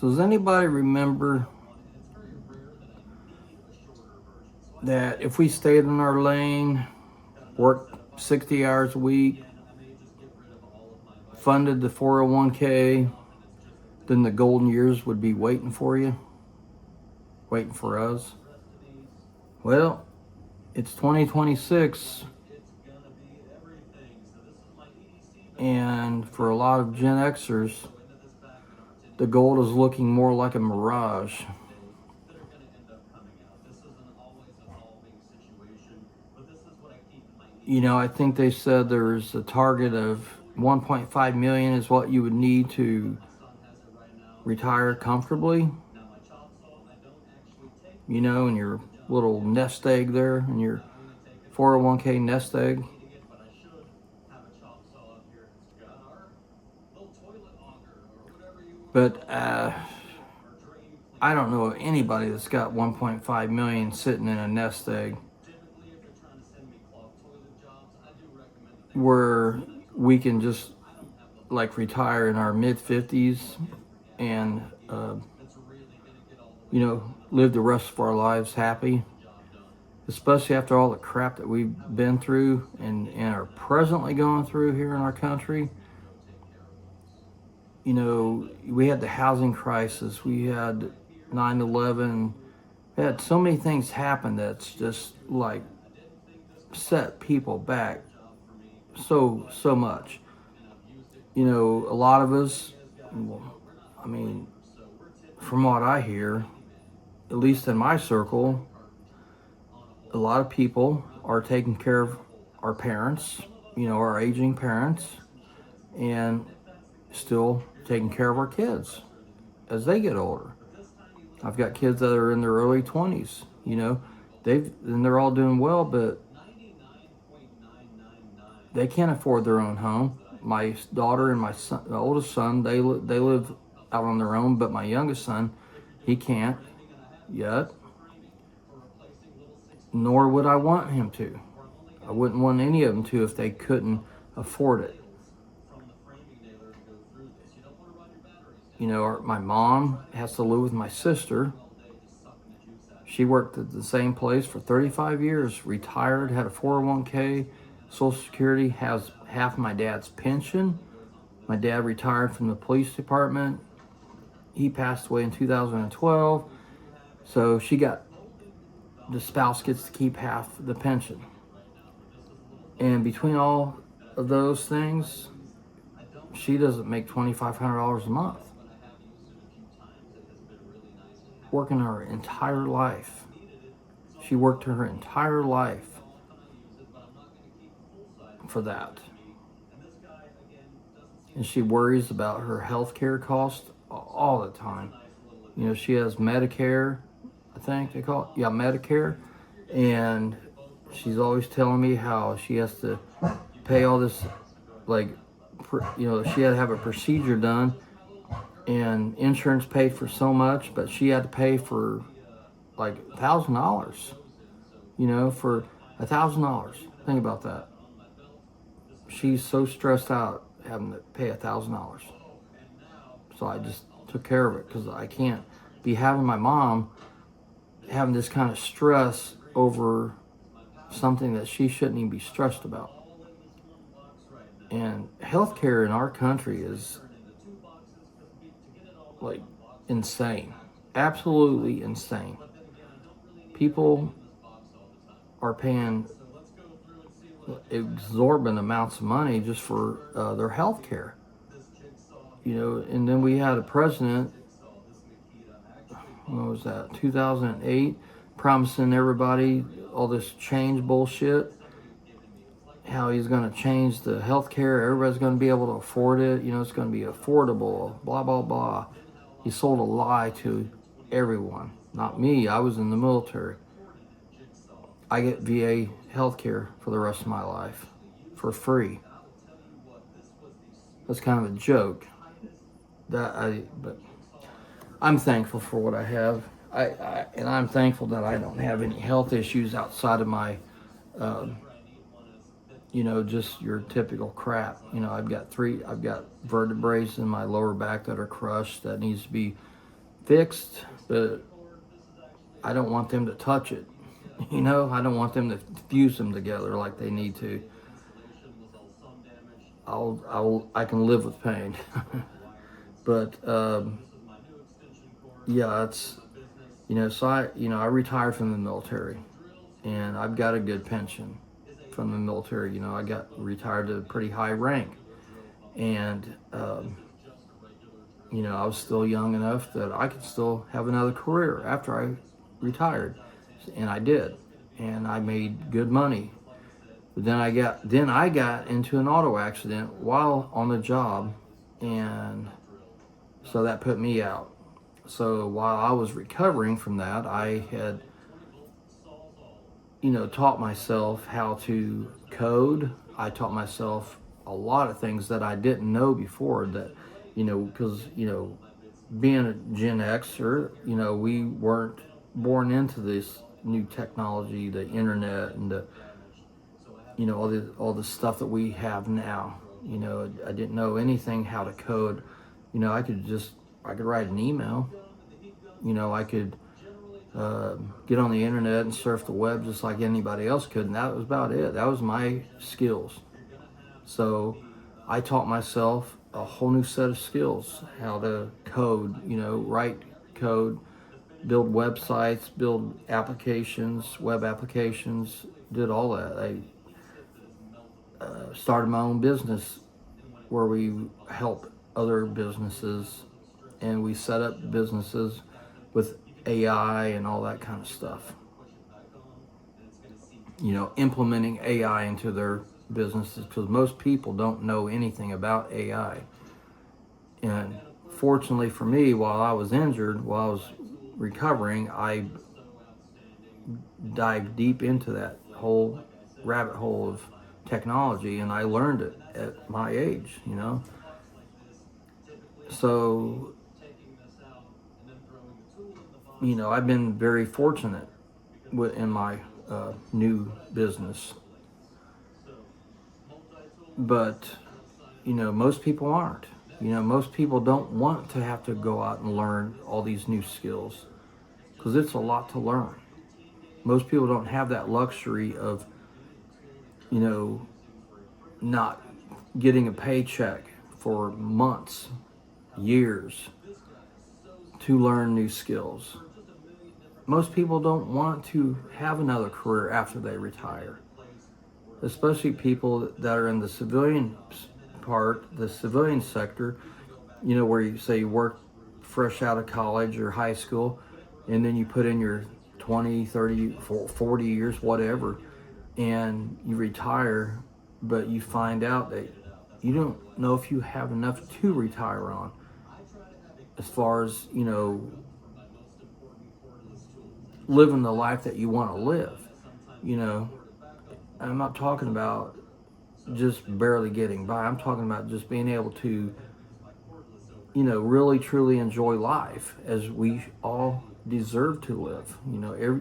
So does anybody remember that if we stayed in our lane, worked 60 hours a week, funded the 401k, then the golden years would be waiting for you, waiting for us? Well, it's 2026, and for a lot of Gen Xers, the gold is looking more like a mirage. You know, I think they said there's a target of 1.5 million is what you would need to retire comfortably. You know, in your little nest egg there, in your 401k nest egg. But I don't know anybody that's got 1.5 million sitting in a nest egg where we can just like retire in our mid 50s and you know, live the rest of our lives happy, especially after all the crap that we've been through and are presently going through here in our country. You know, we had the housing crisis, we had 9/11, we had so many things happen that's just like set people back so much. You know, a lot of us, I mean, from what I hear, at least in my circle, a lot of people are taking care of our parents, you know, our aging parents, and still taking care of our kids as they get older. I've got kids that are in their early 20s, you know, they're all doing well, but they can't afford their own home. My daughter and my son, the oldest son, they live out on their own, but my youngest son, he can't yet. Nor would I want him to. I wouldn't want any of them to if they couldn't afford it. You know, my mom has to live with my sister. She worked at the same place for 35 years, retired, had a 401k, Social Security, has half my dad's pension. My dad retired from the police department. He passed away in 2012. So the spouse gets to keep half the pension. And between all of those things, she doesn't make $2,500 a month. Working her entire life. She worked her entire life for that. And she worries about her health care costs all the time. You know, she has Medicare, I think they call it. Yeah, Medicare. And she's always telling me how she has to pay all this, like, you know, she had to have a procedure done and insurance paid for so much, but she had to pay for like $1,000, you know, for $1,000. Think about that. She's so stressed out having to pay $1,000. So I just took care of it because I can't be having my mom having this kind of stress over something that she shouldn't even be stressed about. And healthcare in our country is like insane, absolutely insane. People are paying exorbitant amounts of money just for their health care. You know, and then we had a president, what was that, 2008, promising everybody all this change bullshit, how he's going to change the health care, everybody's going to be able to afford it, you know, it's going to be affordable, blah, blah, blah. He sold a lie to everyone. Not me, I was in the military. I get VA health care for the rest of my life for free. That's kind of a joke. But I'm thankful for what I have. And I'm thankful that I don't have any health issues outside of my, you know, just your typical crap. You know, I've got vertebrae in my lower back that are crushed that needs to be fixed, but I don't want them to touch it. I don't want them to fuse them together like they need to. I can live with pain. But yeah, it's so I retired from the military, and I've got a good pension from the military. I got retired to a pretty high rank, and I was still young enough that I could still have another career after I retired, and I did, and I made good money. But then I got into an auto accident while on the job, and so that put me out. So while I was recovering from that, I had taught myself how to code. I taught myself a lot of things that I didn't know before, that because being a Gen Xer, we weren't born into this new technology, the internet, and the all the stuff that we have now. I didn't know anything how to code. I could write an email. I could get on the internet and surf the web just like anybody else could, and that was about it. That was my skills. So I taught myself a whole new set of skills: how to code, write code, build websites, build applications, web applications, did all that. I started my own business where we help other businesses, and we set up businesses with AI and all that kind of stuff. Implementing AI into their businesses, because most people don't know anything about AI. And fortunately for me, while I was injured, while I was recovering, I dived deep into that whole rabbit hole of technology, and I learned it at my age. So I've been very fortunate in my new business, but most people aren't. Most people don't want to have to go out and learn all these new skills, because it's a lot to learn. Most people don't have that luxury of not getting a paycheck for months, years, to learn new skills. Most people don't want to have another career after they retire, especially people that are in the civilian the civilian sector, where you say you work fresh out of college or high school, and then you put in your 20, 30, 40 years, whatever, and you retire, but you find out that you don't know if you have enough to retire on, as far as living the life that you want to live. I'm not talking about just barely getting by. I'm talking about just being able to really truly enjoy life, as we all deserve to live.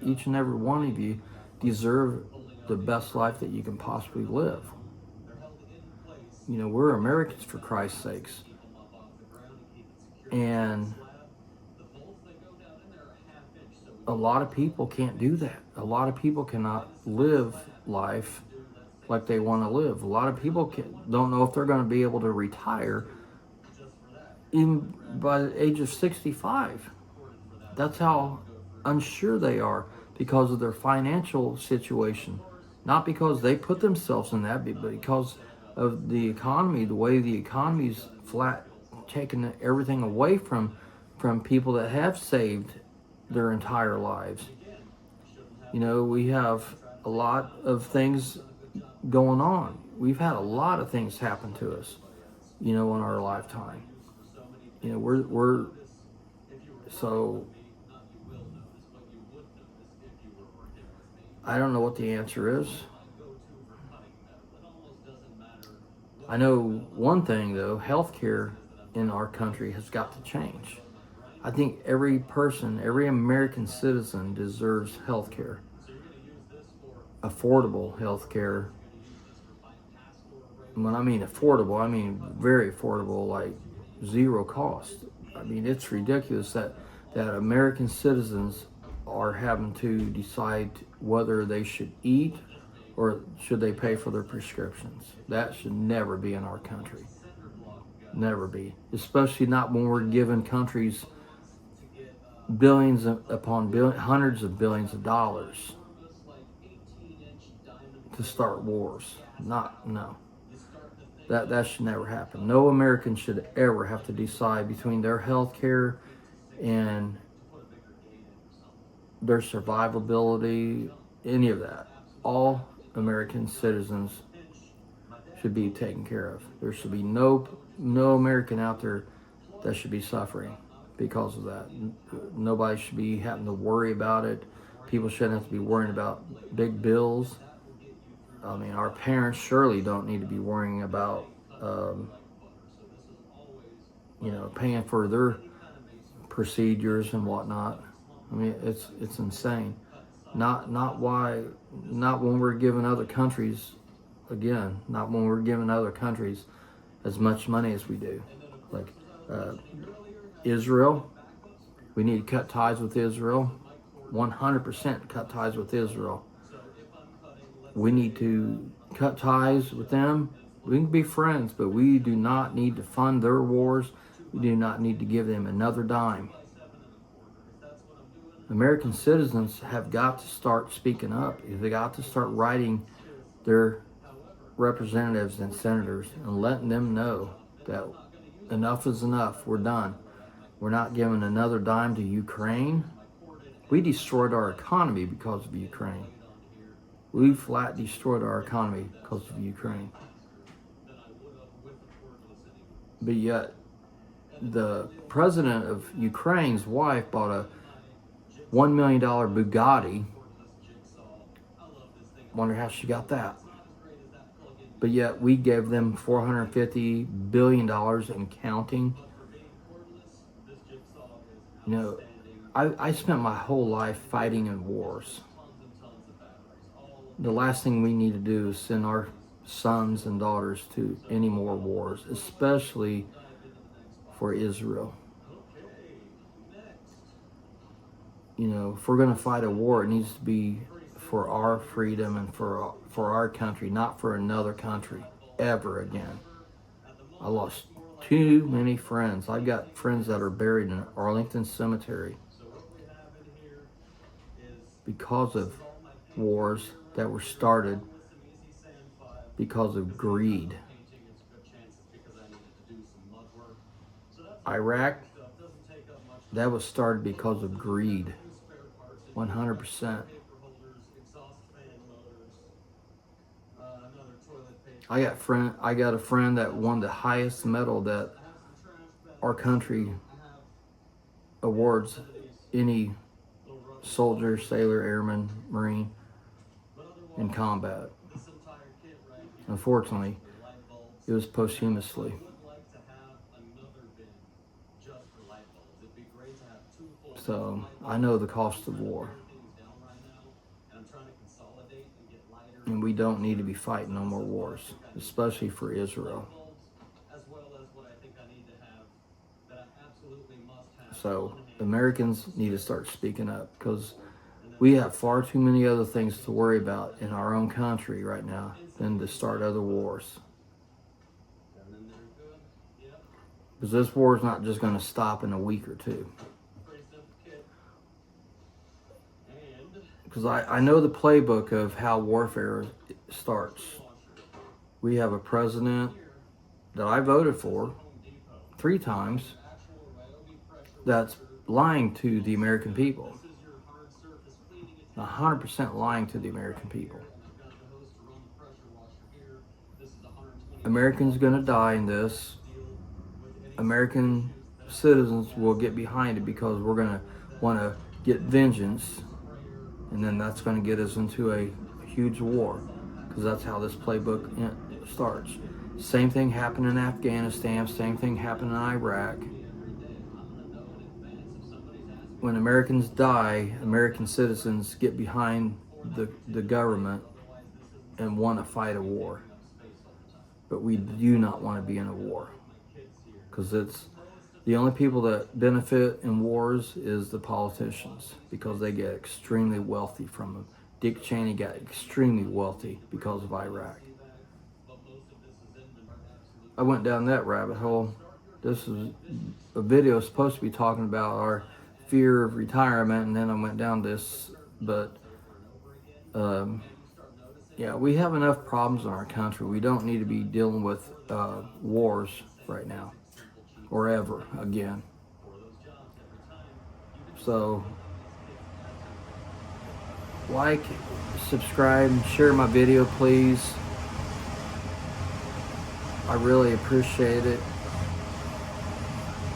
Each and every one of you deserve the best life that you can possibly live. We're Americans, for Christ's sakes. And a lot of people can't do that. A lot of people cannot live life like they want to live. A lot of people don't know if they're going to be able to retire even by the age of 65. That's how unsure they are, because of their financial situation. Not because they put themselves in that, but because of the economy, the way the economy's flat, taking everything away from people that have saved their entire lives. We have a lot of things going on. We've had a lot of things happen to us, in our lifetime. We're so I don't know what the answer is. I know one thing though: healthcare in our country has got to change. I think every person, every American citizen deserves healthcare. Affordable healthcare. When I mean affordable, I mean very affordable, like zero cost. I mean, it's ridiculous that that American citizens are having to decide whether they should eat or should they pay for their prescriptions. That should never be in our country. Never be. Especially not when we're giving countries billions upon billions, hundreds of billions of dollars to start wars. No. That should never happen. No American should ever have to decide between their health care and their survivability, any of that. All American citizens should be taken care of. There should be no American out there that should be suffering because of that. Nobody should be having to worry about it. People shouldn't have to be worrying about big bills. I mean, our parents surely don't need to be worrying about, paying for their procedures and whatnot. I mean, it's insane. Not when we're giving other countries, not when we're giving other countries as much money as we do. Like Israel, we need to cut ties with Israel. 100% cut ties with Israel. We need to cut ties with them. We can be friends, but we do not need to fund their wars. We do not need to give them another dime. American citizens have got to start speaking up. They got to start writing their representatives and senators and letting them know that enough is enough. We're done. We're not giving another dime to Ukraine. We destroyed our economy because of Ukraine. We flat destroyed our economy because of Ukraine. But yet, the president of Ukraine's wife bought a $1 million Bugatti. Wonder how she got that. But yet, we gave them $450 billion and counting. I spent my whole life fighting in wars. The last thing we need to do is send our sons and daughters to any more wars, especially for Israel. If we're going to fight a war, it needs to be for our freedom and for our country, not for another country, ever again. I lost too many friends. I've got friends that are buried in Arlington Cemetery because of wars that were started because of greed. Iraq, that was started because of greed. 100%. I got a friend that won the highest medal that our country awards any soldier, sailor, airman, marine in combat. Unfortunately, it was posthumously. So I know the cost of war. And we don't need to be fighting no more wars, especially for Israel. So Americans need to start speaking up because we have far too many other things to worry about in our own country right now than to start other wars. Because this war is not just going to stop in a week or two. Because I know the playbook of how warfare starts. We have a president that I voted for 3 times that's lying to the American people. 100% lying to the American people. Americans going to die in this. American citizens will get behind it because we're going to want to get vengeance. And then that's going to get us into a huge war because that's how this playbook starts. Same thing happened in Afghanistan. Same thing happened in Iraq. When Americans die, American citizens get behind the government and want to fight a war. But we do not want to be in a war because The only people that benefit in wars is the politicians, because they get extremely wealthy from them. Dick Cheney got extremely wealthy because of Iraq. I went down that rabbit hole. This is a video supposed to be talking about our fear of retirement, and then I went down this. But yeah, we have enough problems in our country. We don't need to be dealing with wars right now or ever again. So like, subscribe, and share my video, please. I really appreciate it.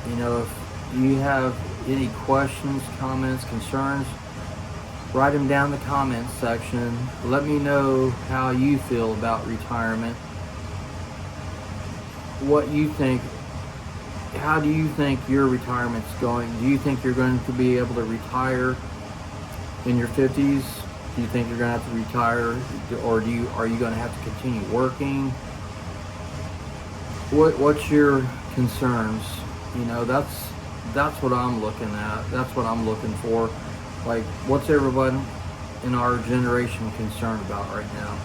You know, if you have any questions, comments, concerns, write them down in the comments section. Let me know how you feel about retirement. What you think. How do you think your retirement's going? Do you think you're going to be able to retire in your 50s? Do you think you're going to have to retire, or are you going to have to continue working? What's your concerns? You know, that's what I'm looking at. That's what I'm looking for. Like, what's everyone in our generation concerned about right now?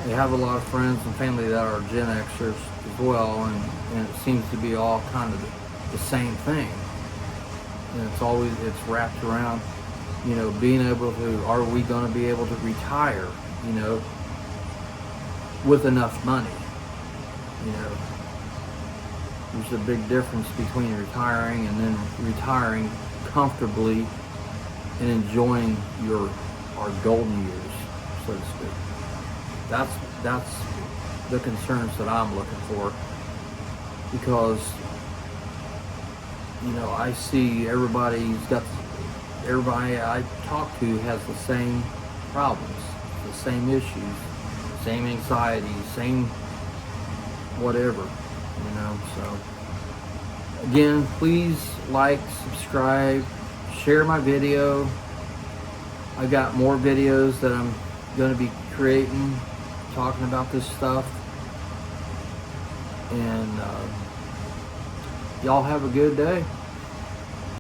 We have a lot of friends and family that are Gen Xers as well, and it seems to be all kind of the same thing. And it's wrapped around, you know, being able to, are we going to be able to retire, you know, with enough money? You know, there's a big difference between retiring and then retiring comfortably and enjoying our golden years, so to speak. That's the concerns that I'm looking for, because, you know, I see everybody I talk to has the same problems, the same issues, same anxiety, same whatever, you know. So again, please like, subscribe, share my video. I got more videos that I'm going to be creating, talking about this stuff. And y'all have a good day.